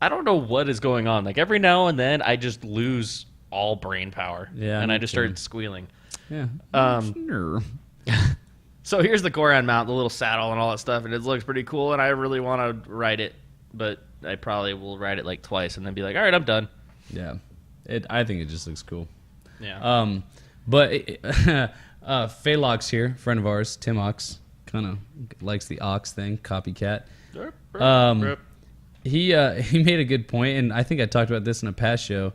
I don't know what is going on. Every now and then, I just lose all brain power. Yeah, and me I just too. start squealing. Yeah. So here's the Core Hound mount, the little saddle and all that stuff, and it looks pretty cool, and I really want to ride it, but I probably will ride it twice and then be like, all right, I'm done. Yeah. I think it just looks cool. Yeah. But Phallox here, friend of ours, Tim Ox, kind of likes the ox thing, copycat. He made a good point, and I think I talked about this in a past show,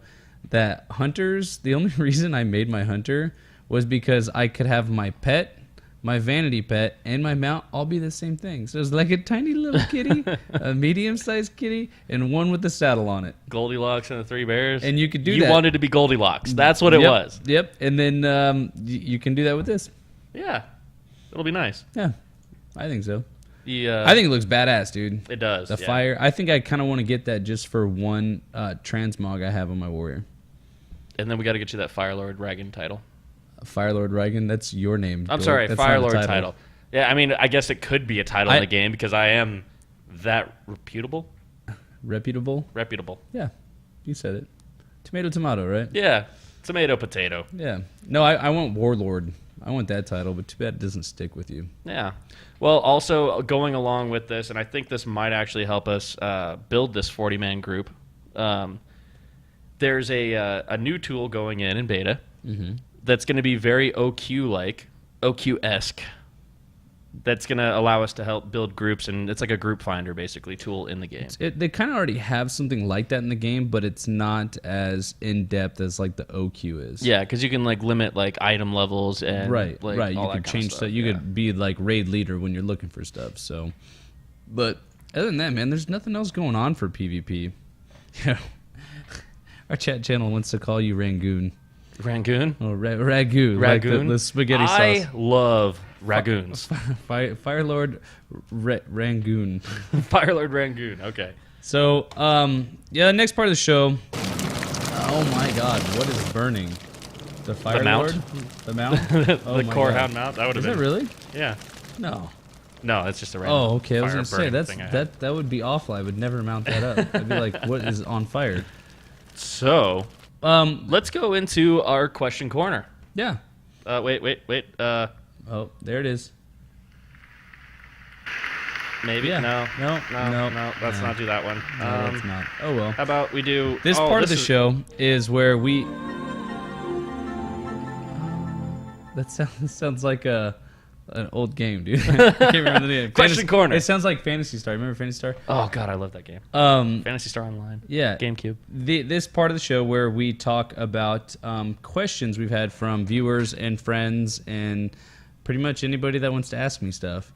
that hunters, the only reason I made my hunter was because I could have my pet, my vanity pet, and my mount all be the same thing. So it's like a tiny little kitty, a medium-sized kitty, and one with the saddle on it. Goldilocks and the Three Bears. And you could do that. You wanted to be Goldilocks. That's what it was. Yep. And then you can do that with this. Yeah. It'll be nice. Yeah. I think so. Yeah. I think it looks badass, dude. It does. The fire. I think I kind of want to get that just for one transmog I have on my warrior. And then we got to get you that Firelord Dragon title. Firelord Dragon, that's your name. I'm sorry, Firelord title. Yeah, I mean, I guess it could be a title in the game because I am that reputable. Reputable? Reputable. Yeah, you said it. Tomato, right? Yeah, tomato, potato. Yeah. No, I want Warlord. I want that title, but too bad it doesn't stick with you. Yeah. Well, also going along with this, and I think this might actually help us build this 40-man group, there's a new tool going in beta. Mm-hmm. That's going to be very OQ-like, OQ-esque. That's going to allow us to help build groups, and it's like a group finder, basically, tool in the game. They kind of already have something like that in the game, but it's not as in-depth as, like, the OQ is. Yeah, because you can, like, limit, like, item levels and, right. All You can change stuff. You could be, like, raid leader when you're looking for stuff, so. But other than that, man, there's nothing else going on for PvP. Yeah. Our chat channel wants to call you Rangoon. Rangoon? Oh, ragu. Ragoon? Like the spaghetti sauce. I love ragoons. Firelord Rangoon. Firelord Rangoon, okay. So, next part of the show. Oh my god, what is burning? The Firelord? The mount? The Corehound mount? That would have been. Is that really? Yeah. No. No, it's just a random. Oh, okay. I was going to say, that would be awful. I would never mount that up. I'd be like, what is on fire? So, let's go into our question corner. Yeah. Wait. Oh, there it is. Maybe? Yeah. No. Let's not do that one. No, let's not. Oh, well. How about we do... This part of the show is where we... That sounds like an old game, dude. I can't remember the name. Question Corner. It sounds like Phantasy Star. Remember Phantasy Star? Oh, God, I love that game. Phantasy Star Online. Yeah. GameCube. This part of the show where we talk about questions we've had from viewers and friends and pretty much anybody that wants to ask me stuff.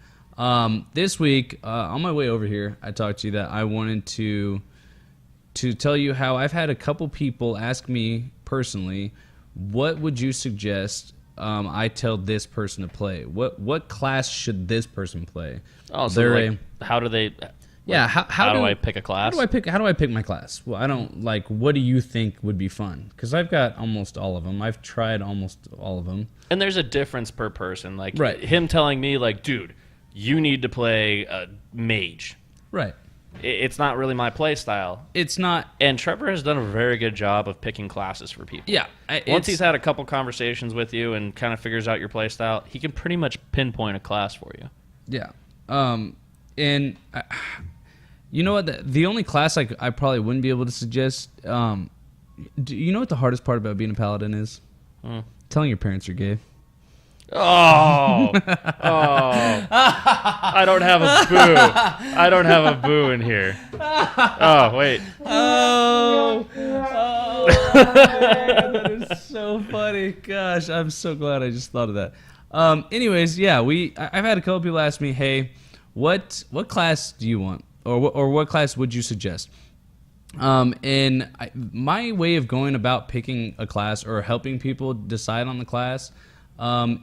This week, on my way over here, I talked to you that I wanted to tell you how I've had a couple people ask me personally, what would you suggest I tell this person to play? What class should this person play? Oh, so how do they... Yeah, how do I pick a class? How do I pick my class? Well, I don't like. What do you think would be fun? Because I've got almost all of them. I've tried almost all of them. And there's a difference per person. Like right. Him telling me, like, dude, you need to play a mage. Right. It's not really my play style. It's not. And Trevor has done a very good job of picking classes for people. Yeah. Once he's had a couple conversations with you and kind of figures out your play style, he can pretty much pinpoint a class for you. Yeah. And you know what? The only class I probably wouldn't be able to suggest. Do you know what the hardest part about being a paladin is? Telling your parents you're gay. Oh. I don't have a boo. I don't have a boo in here. Oh, wait. Oh, man, that is so funny. Gosh, I'm so glad I just thought of that. Anyways, yeah, I've had a couple people ask me, hey, what class do you want? Or what class would you suggest? My way of going about picking a class or helping people decide on the class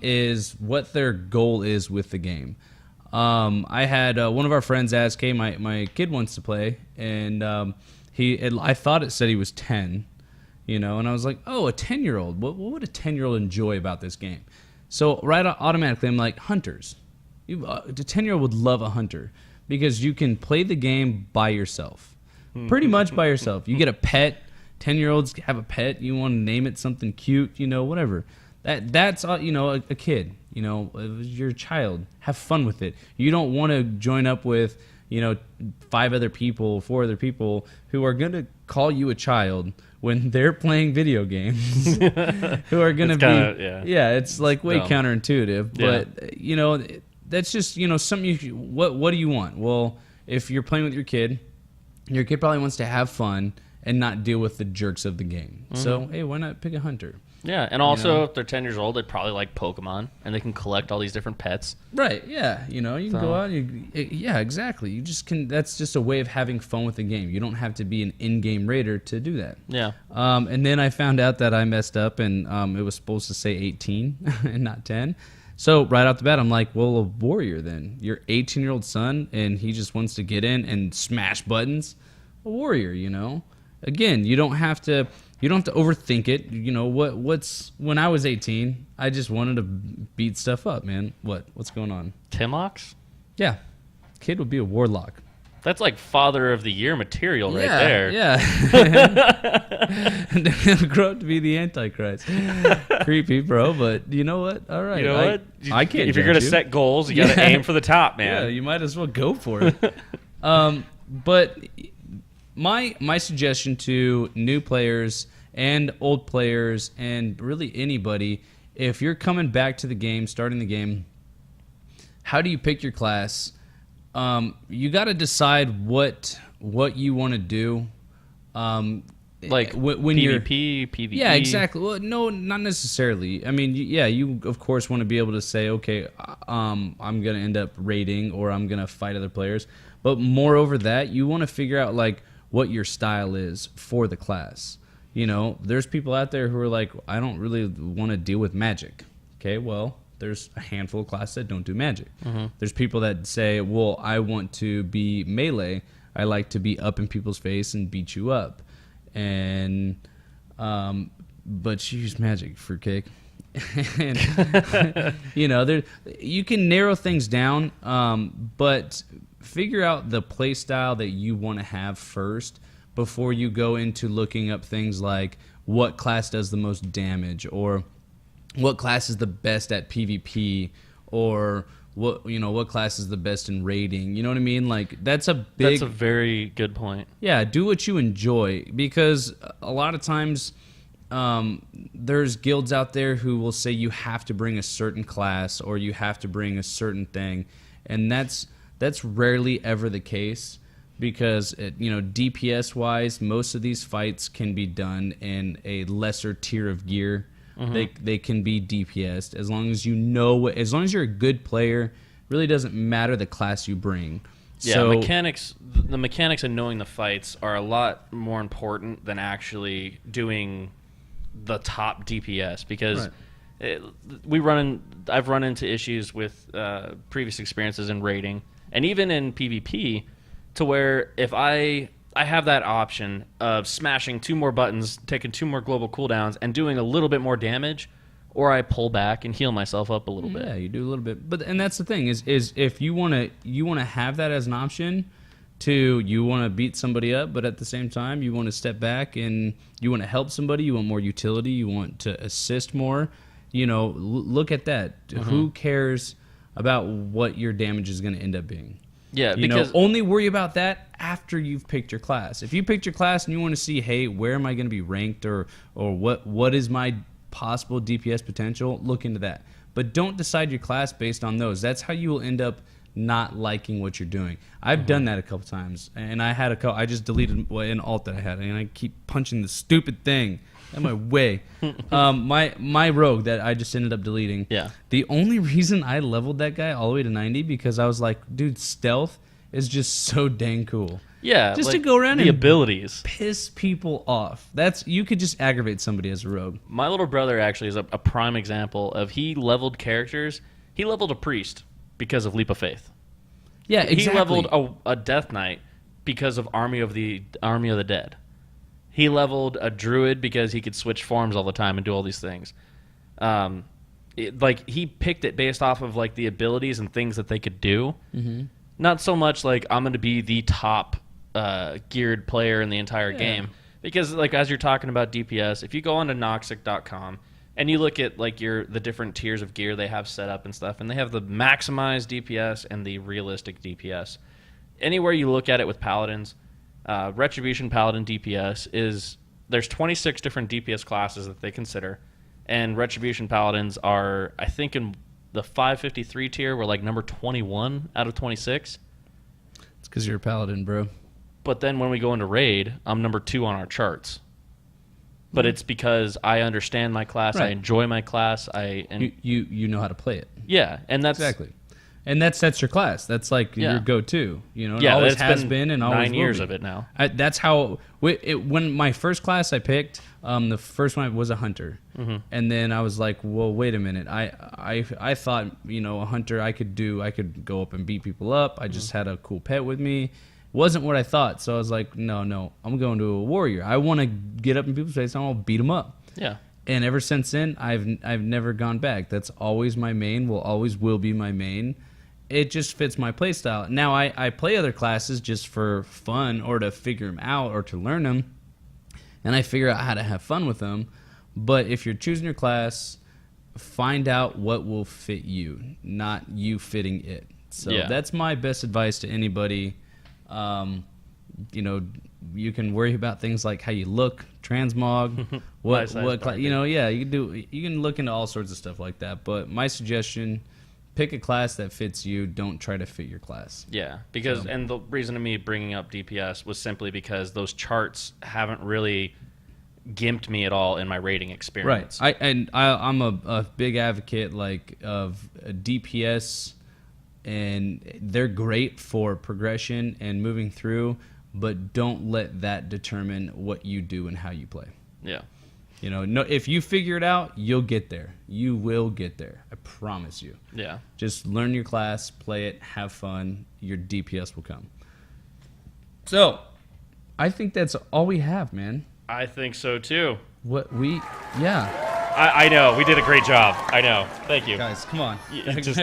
is what their goal is with the game. I had one of our friends ask, hey, my kid wants to play, and I thought it said he was 10, and I was like, oh, a 10-year-old. What would a 10-year-old enjoy about this game? So automatically I'm like, hunters. A 10-year-old would love a hunter because you can play the game by yourself, pretty much by yourself. You get a pet. 10-year-olds have a pet. You want to name it something cute, whatever. That's a kid, your child. Have fun with it. You don't want to join up with, 4 other people who are going to call you a child when they're playing video games who are going to be it's like way dumb. counterintuitive, but you know, that's just, you know, something what do you want? Well, if you're playing with your kid probably wants to have fun and not deal with the jerks of the game. So, hey, why not pick a hunter? Yeah, and also if they're 10 years old, they probably like Pokemon, and they can collect all these different pets. Right, yeah. You know, you can go out. Yeah, exactly. You just can. That's just a way of having fun with the game. You don't have to be an in-game raider to do that. Yeah. And then I found out that I messed up, and it was supposed to say 18 and not 10. So right off the bat, I'm like, well, a warrior then. Your 18-year-old son, and he just wants to get in and smash buttons. A warrior, you know. Again, you don't have to overthink it. You know what's when I was 18, I just wanted to beat stuff up, man. What's going on? Timlocks? Yeah, kid would be a warlock. That's like Father of the Year material right there. Yeah. And he'll grow up to be the Antichrist. Creepy, bro. But you know what? All right. You know what? I can't. If you're gonna set goals, you gotta aim for the top, man. Yeah, you might as well go for it. But my suggestion to new players and old players and really anybody, if you're coming back to the game, starting the game, how do you pick your class? You got to decide what you want to do. Like when PvP, PvE. Yeah, exactly. Well, no, not necessarily. I mean, yeah, you of course want to be able to say, okay, I'm gonna end up raiding or I'm gonna fight other players. But moreover that, you want to figure out like what your style is for the class. You know, there's people out there who are like, I don't really want to deal with magic. Okay, well, there's a handful of classes that don't do magic. There's people that say, well, I want to be melee. I like to be up in people's face and beat you up. And, but you use magic, fruitcake. And, you know, you can narrow things down, but figure out the play style that you want to have first before you go into looking up things like what class does the most damage or what class is the best at PvP or what class is the best in raiding. You know what I mean? Like that's a very good point. Yeah, do what you enjoy, because a lot of times there's guilds out there who will say you have to bring a certain class or you have to bring a certain thing, and that's rarely ever the case, because DPS wise, most of these fights can be done in a lesser tier of gear. They can be DPS'd as long as as long as you're a good player. It really doesn't matter the class you bring. Yeah, so, the mechanics of knowing the fights are a lot more important than actually doing the top DPS, because I've run into issues with previous experiences in raiding and even in PvP, to where if I have that option of smashing 2 more buttons, taking 2 more global cooldowns, and doing a little bit more damage, or I pull back and heal myself up a little bit. Yeah, you do a little bit. And that's the thing is if you want to have that as an option, you want to beat somebody up, but at the same time you want to step back and you want to help somebody, you want more utility, you want to assist more. Look at that. Who cares about what your damage is going to end up being? Yeah, because only worry about that after you've picked your class. If you picked your class and you want to see, hey, where am I going to be ranked, or what is my possible DPS potential, look into that. But don't decide your class based on those. That's how you will end up not liking what you're doing. I've done that a couple times, and I just deleted an alt that I had, and I keep punching the stupid thing in my way. My rogue that I just ended up deleting. Yeah. The only reason I leveled that guy all the way to 90 because I was like, dude, stealth is just so dang cool. Yeah, just like to go around the and abilities, piss people off. You could just aggravate somebody as a rogue. My little brother actually is a prime example of he leveled characters. He leveled a priest because of Leap of Faith. Yeah, exactly. He leveled a Death Knight because of Army of the Dead. He leveled a druid because he could switch forms all the time and do all these things. He picked it based off of like the abilities and things that they could do. Not so much like I'm going to be the top geared player in the entire game. Because like as you're talking about DPS, if you go onto Noxic.com and you look at like the different tiers of gear they have set up and stuff, and they have the maximized DPS and the realistic DPS. Anywhere you look at it with paladins, Retribution Paladin DPS is there's 26 different DPS classes that they consider, and Retribution Paladins are, I think, in the 553 tier, we're like number 21 out of 26. It's because you're a paladin, bro. But then when we go into raid, I'm number 2 on our charts. But it's because I understand my class, I enjoy my class, you know how to play it. Yeah, and that's Exactly. And that's your class. That's like your go-to. You know, it yeah, always it's has been and always 9 will years be. of it now. That's how when my first class I picked, the first one was a hunter, and then I was like, well, wait a minute. I thought, you know, a hunter I could go up and beat people up. I just had a cool pet with me. Wasn't what I thought. So I was like, no, I'm going to a warrior. I want to get up in people's face and I'll beat them up. Yeah. And ever since then, I've never gone back. That's always my main. Will be my main. It just fits my play style. Now I play other classes just for fun or to figure them out or to learn them, and I figure out how to have fun with them. But if you're choosing your class, find out what will fit you, not you fitting it. So that's my best advice to anybody. You know, you can worry about things like how you look, transmog, what you know, you can look into all sorts of stuff like that. But my suggestion, pick a class that fits you. Don't try to fit your class. Yeah, because and the reason of me bringing up DPS was simply because those charts haven't really gimped me at all in my rating experience. Right. I'm a big advocate of a DPS, and they're great for progression and moving through, but don't let that determine what you do and how you play. Yeah. You know, no, if you figure it out, you'll get there. You will get there. I promise you. Yeah. Just learn your class, play it, have fun. Your DPS will come. So, I think that's all we have, man. I think so too. Yeah. I know. We did a great job. I know. Thank you. Guys, come on. Just,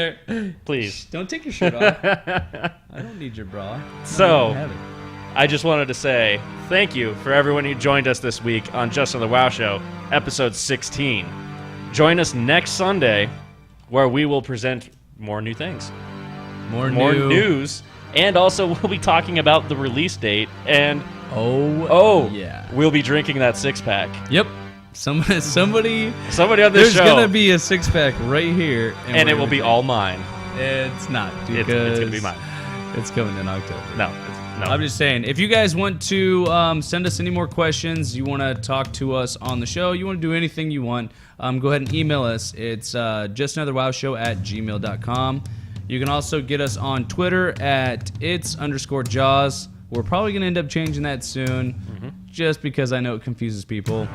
please. Don't take your shirt off. I don't need your bra. So, have it. I just wanted to say thank you for everyone who joined us this week on Just Another WoW Show, episode 16. Join us next Sunday, where we will present more new things, more news, and also we'll be talking about the release date. And yeah, we'll be drinking that 6-pack. Yep. Somebody on this show. There's gonna be a 6-pack right here, and it will be all mine. It's not. It's gonna be mine. It's coming in October. No. I'm just saying, if you guys want to send us any more questions, you want to talk to us on the show, you want to do anything you want, go ahead and email us. It's JustAnotherWoWShow@gmail.com. You can also get us on Twitter at its_Jaws. We're probably going to end up changing that soon, just because I know it confuses people.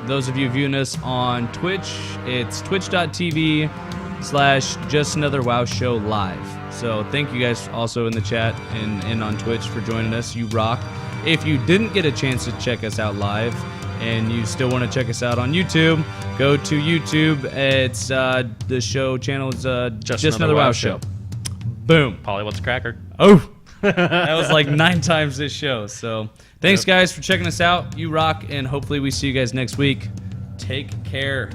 Those of you viewing us on Twitch, it's twitch.tv/JustAnotherWoWShow live. So thank you guys also in the chat and on Twitch for joining us. You rock. If you didn't get a chance to check us out live and you still want to check us out on YouTube, go to YouTube. It's the show channel is Just Another WoW Show. Boom. Polly, what's a cracker? Oh, that was like 9 times this show. So thanks guys for checking us out. You rock, and hopefully we see you guys next week. Take care.